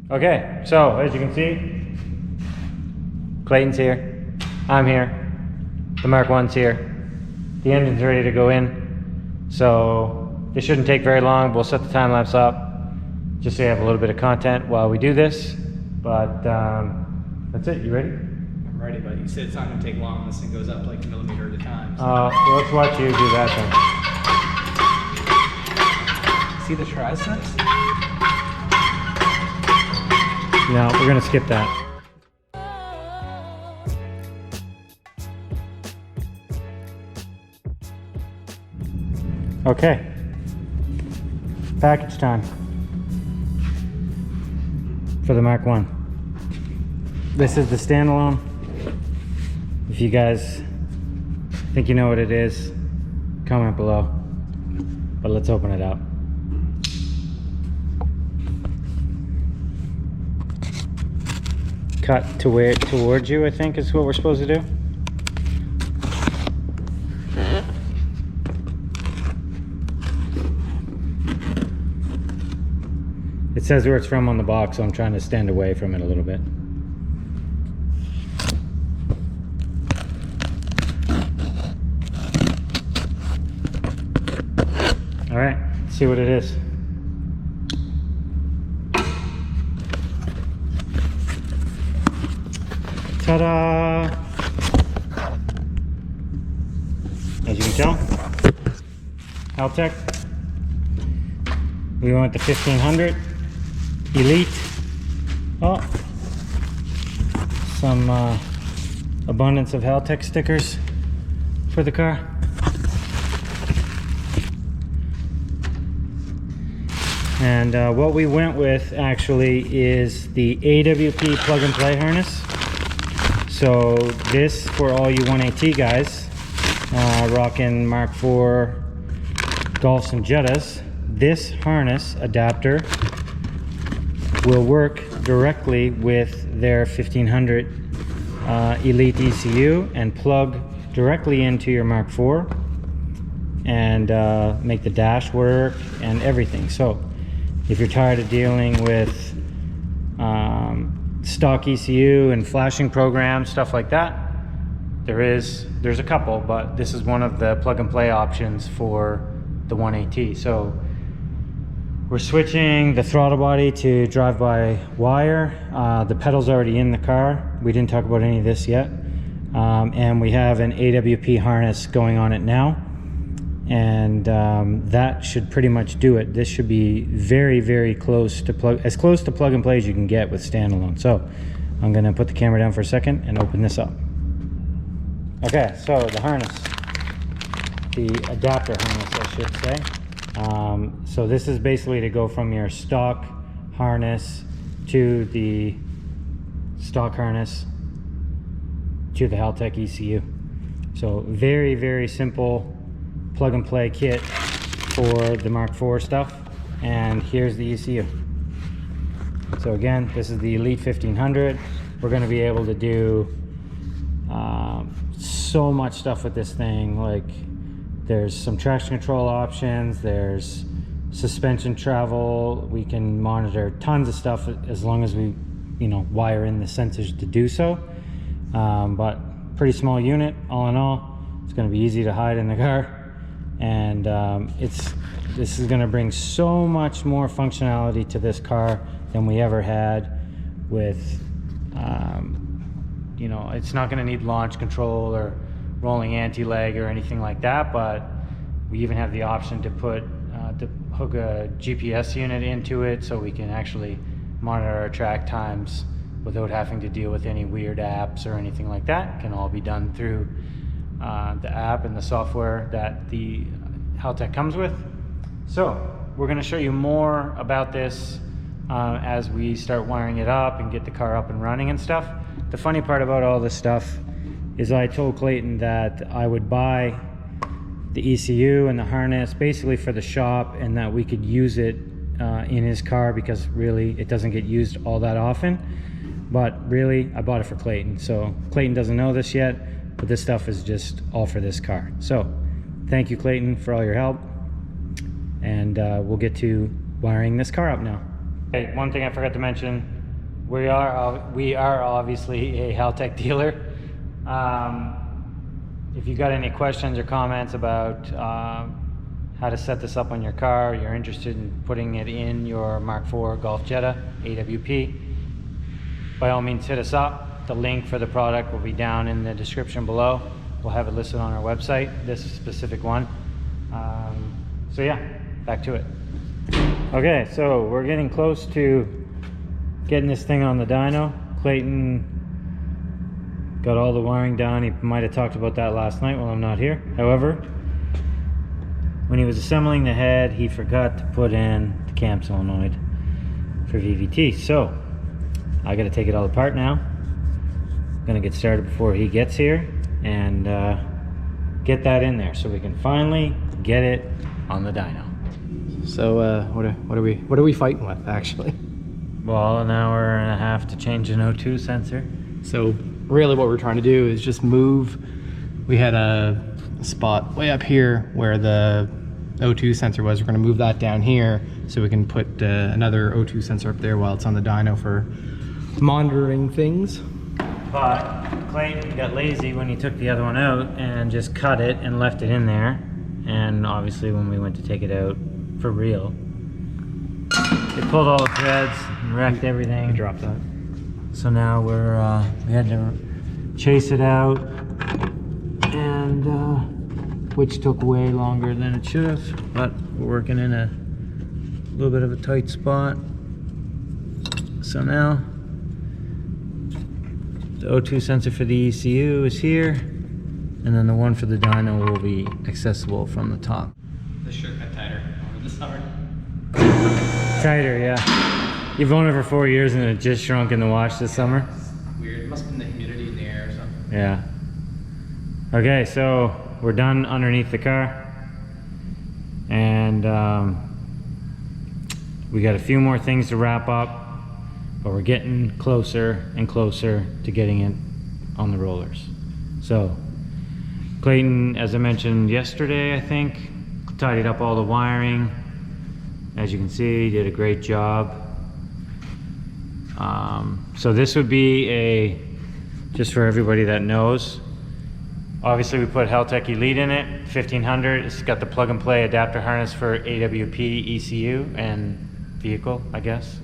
Okay, so as you can see, Clayton's here, I'm here, the Mark 1's here, the engine's ready to go in, so this shouldn't take very long. We'll set the time lapse up just so you have a little bit of content while we do this, but that's it. You ready? I'm ready, but you said it's not going to take long. This thing goes up like a millimeter at a time. So. Well, let's watch you do that See the triceps? then. No, we're gonna skip that. Okay, package time for the Mark 1. This is the standalone. If you guys think you know what it is, comment below, but let's open it up. Cut to where towards you, I think is what we're supposed to do. It says where it's from on the box, so I'm trying to stand away from it a little bit. All right, let's see what it is. Ta-da! As you can tell, Haltech. We went to 1500 Elite. Oh, some abundance of Haltech stickers for the car. And what we went with actually is the AWP plug and play harness. So this, for all you 1AT guys rocking Mark IV Golfs and Jettas, this harness adapter will work directly with their 1500 Elite ECU and plug directly into your Mark IV and make the dash work and everything. So if you're tired of dealing with stock ECU and flashing programs, stuff like that, there's a couple, but this is one of the plug and play options for the 1AT. So we're switching the throttle body to drive-by-wire. The pedal's already in the car. We didn't talk about any of this yet. And we have an AWP harness going on it now. And that should pretty much do it. This should be very, very close to as close to plug and play as you can get with standalone. So I'm gonna put the camera down for a second and open this up. Okay, so the harness, the adapter harness, I should say. So this is basically to go from your stock harness to the stock harness to the Haltech ECU. So very, very simple plug and play kit for the Mark IV stuff. And here's the ECU. So again, this is the Elite 1500. We're going to be able to do so much stuff with this thing. Like, there's some traction control options, there's suspension travel, we can monitor tons of stuff as long as we, you know, wire in the sensors to do so. But pretty small unit, all in all. It's going to be easy to hide in the car. And this is going to bring so much more functionality to this car than we ever had with you know, it's not going to need launch control or rolling anti-lag or anything like that, but we even have the option to put to hook a GPS unit into it so we can actually monitor our track times without having to deal with any weird apps or anything like that. It can all be done through the app and the software that the Haltech comes with. So we're going to show you more about this as we start wiring it up and get the car up and running and stuff. The funny part about all this stuff is I told Clayton that I would buy the ECU and the harness basically for the shop, and that we could use it in his car because really it doesn't get used all that often. But really, I bought it for Clayton. So Clayton doesn't know this yet, but this stuff is just all for this car. So thank you, Clayton, for all your help. And we'll get to wiring this car up now. Okay, one thing I forgot to mention, We are obviously a Haltech dealer. If you got any questions or comments about how to set this up on your car, you're interested in putting it in your Mark IV Golf Jetta AWP, by all means hit us up. The link for the product will be down in the description below. We'll have it listed on our website, this specific one. So yeah, back to it. Okay, so we're getting close to getting this thing on the dyno. Clayton got all the wiring done. He might have talked about that last night while I'm not here. However, when he was assembling the head, he forgot to put in the cam solenoid for VVT. So I got to take it all apart now. I'm gonna get started before he gets here and get that in there so we can finally get it on the dyno. So what are we fighting with actually? Well, an hour and a half to change an O2 sensor. So really what we're trying to do is just move. We had a spot way up here where the O2 sensor was. We're going to move that down here so we can put another O2 sensor up there while it's on the dyno for monitoring things. But Clayton got lazy when he took the other one out and just cut it and left it in there. And obviously when we went to take it out for real, it pulled all the threads and wrecked everything. We dropped that. So now we had to chase it out, and which took way longer than it should have. But we're working in a little bit of a tight spot. So now the O2 sensor for the ECU is here, and then the one for the dyno will be accessible from the top. The shirt got tighter over the summer. Tighter, yeah. You've owned it for 4 years and it just shrunk in the wash this summer? Weird. It must have been the humidity in the air or something. Yeah. Okay, so we're done underneath the car. And we got a few more things to wrap up, but we're getting closer and closer to getting it on the rollers. So Clayton, as I mentioned yesterday, I think, tidied up all the wiring. As you can see, he did a great job. So this would be just for everybody that knows, obviously we put Haltech Elite in it, 1500. It's got the plug and play adapter harness for AWP, ECU, and vehicle, I guess,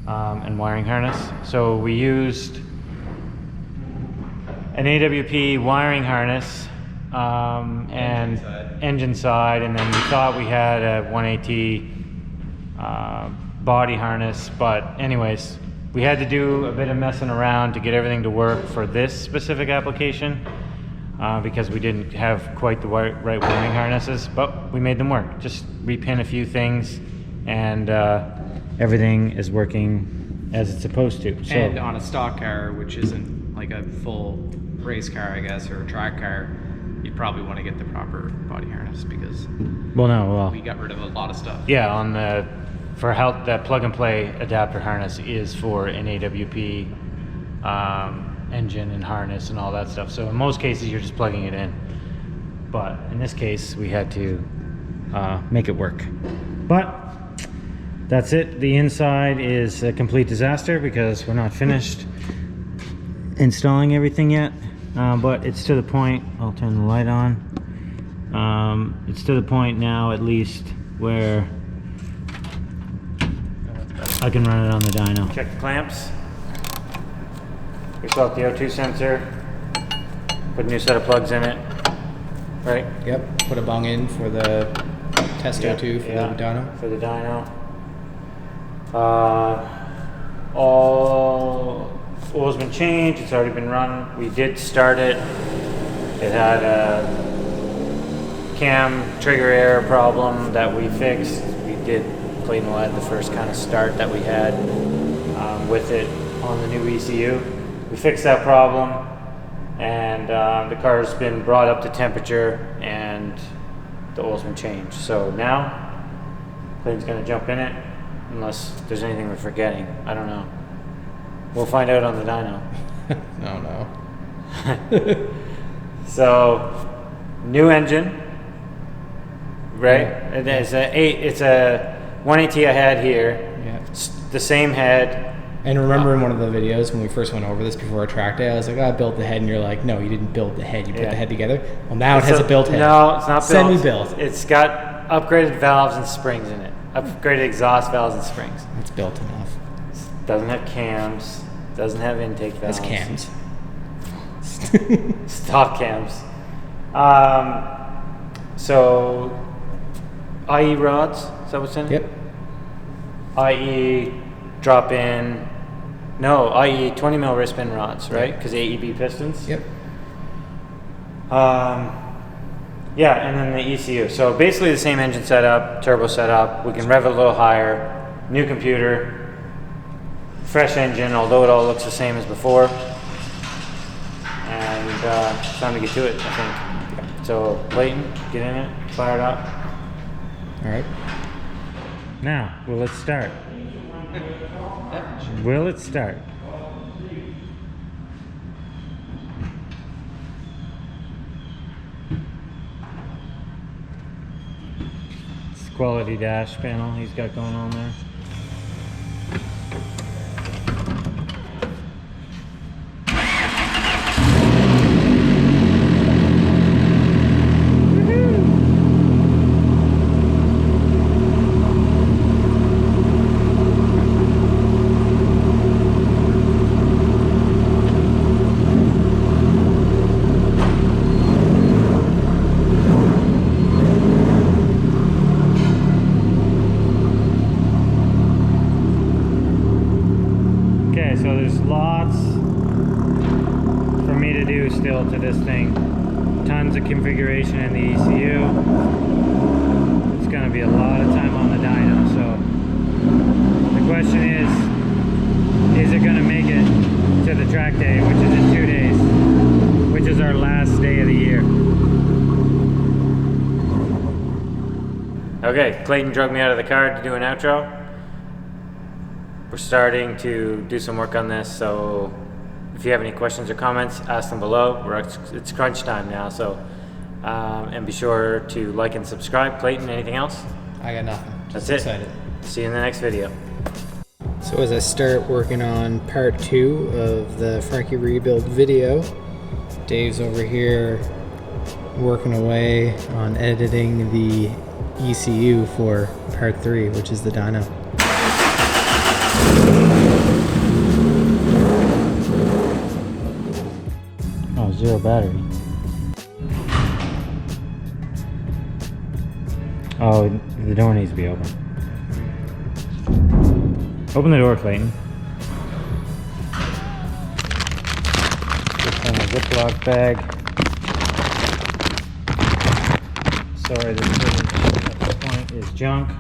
and wiring harness. So we used an AWP wiring harness and engine side, and then we thought we had a 1AT body harness, but anyways, we had to do a bit of messing around to get everything to work for this specific application because we didn't have quite the right wiring harnesses, but we made them work. Just repin a few things and everything is working as it's supposed to. So, and on a stock car, which isn't like a full race car, I guess, or a track car, you probably want to get the proper body harness because we got rid of a lot of stuff. Yeah, on the that plug and play adapter harness is for an AWP engine and harness and all that stuff. So in most cases you're just plugging it in, but in this case we had to make it work. But that's it. The inside is a complete disaster because we're not finished installing everything yet. But it's to the point, I'll turn the light on. It's to the point now, at least, where I can run it on the dyno. Check the clamps. We swapped the O2 sensor, put a new set of plugs in it, right? Yep, put a bung in for the test O2 for the dyno. For the dyno. All oil's been changed, it's already been run. We did start it. It had a cam trigger error problem that we fixed. We did, Clayton had the first kind of start that we had with it on the new ECU. We fixed that problem, and the car's been brought up to temperature and the oil's been changed. So now Clayton's gonna jump in it, unless there's anything we're forgetting. I don't know. We'll find out on the dyno. No. So, new engine, right? Yeah. It's a 1AT I had here. Yeah. The same head, And remember in one of the videos when we first went over this before our track day, I was like, I built the head, and you're like, no, you didn't build the head, you put the head together. Well, now it has a built head. No, it's not built. Semi-built. It's got upgraded valves and springs in it. Upgraded exhaust valves and springs. It's built enough. Doesn't have cams. Doesn't have intake valves. It's cams. Stock cams. So, IE rods, is that what's in it? Yep. IE drop in, no, IE 20 mil wrist pin rods, right? Because AEB pistons. Yep. Yeah, and then the ECU. So basically the same engine setup, turbo setup. We can rev it a little higher. New computer, fresh engine, although it all looks the same as before. And it's time to get to it, I think. So Clayton, get in it, fire it up. All right. Now, will it start? Will it start? It's quality dash panel he's got going on there. So there's lots for me to do still to this thing. Tons of configuration in the ECU. It's going to be a lot of time on the dyno. So the question is it going to make it to the track day, which is in 2 days, which is our last day of the year. Okay, Clayton drug me out of the car to do an outro. We're starting to do some work on this, so if you have any questions or comments, ask them below. It's crunch time now, so and be sure to like and subscribe. Clayton, anything else? I got nothing. That's it. Excited. See you in the next video. So as I start working on part 2 of the Frankie rebuild video, Dave's over here working away on editing the ECU for part 3, which is the dyno. Oh, 0 battery. Oh, the door needs to be open. Open the door, Clayton. Just in a Ziploc bag. Sorry, this footage at this point is junk.